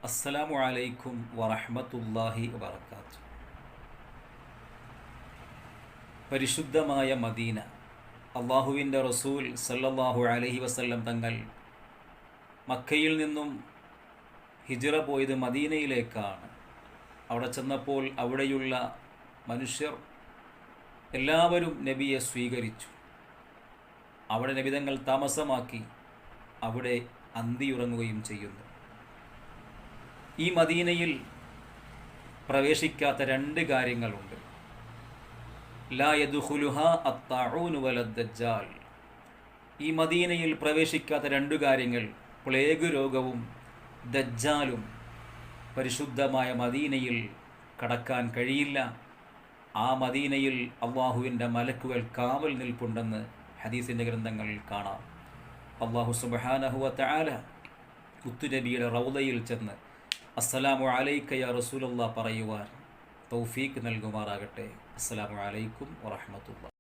അസ്സലാമു അലൈക്കും വറഹ്മത്തുള്ളാഹി വബറകാതുഹു. പരിശുദ്ധമായ മദീന, അള്ളാഹുവിൻ്റെ റസൂൽ സല്ലല്ലാഹു അലൈഹി വസല്ലം തങ്ങൾ മക്കയിൽ നിന്നും ഹിജ്റ പോയത് മദീനയിലേക്കാണ്. അവിടെ ചെന്നപ്പോൾ അവിടെയുള്ള മനുഷ്യർ എല്ലാവരും നബിയെ സ്വീകരിച്ചു. അവിടെ നബി തങ്ങൾ താമസമാക്കി അവിടെ അന്തിയുറങ്ങുകയും ചെയ്യുന്നു. ഈ മദീനയിൽ പ്രവേശിക്കാത്ത രണ്ട് കാര്യങ്ങളുണ്ട്. ലാ യദ്ഖുലുഹാ അത്താഊൻ വലദ്ദജ്ജാൽ. ഈ മദീനയിൽ പ്രവേശിക്കാത്ത രണ്ട് കാര്യങ്ങൾ, പ്ലേഗ് രോഗവും ദജ്ജാലും. പരിശുദ്ധമായ മദീനയിൽ കടക്കാൻ കഴിയില്ല. ആ മദീനയിൽ അള്ളാഹുവിൻ്റെ മലക്കുകൾ കാവൽ നിൽപ്പുണ്ടെന്ന് ഹദീസിൻ്റെ ഗ്രന്ഥങ്ങളിൽ കാണാം. അള്ളാഹു സുബ്ഹാനഹു വ തആല മുത്തുനബിയുടെ റൗദയിൽ ചെന്ന് അസ്സലാമു അലൈക യാ റസൂലല്ലാഹ് പറയുവാൻ തൗഫീഖ് നൽകുമാറാകട്ടെ. അസ്സലാമു അലൈക്കും വറഹ്മത്തുള്ളാഹി.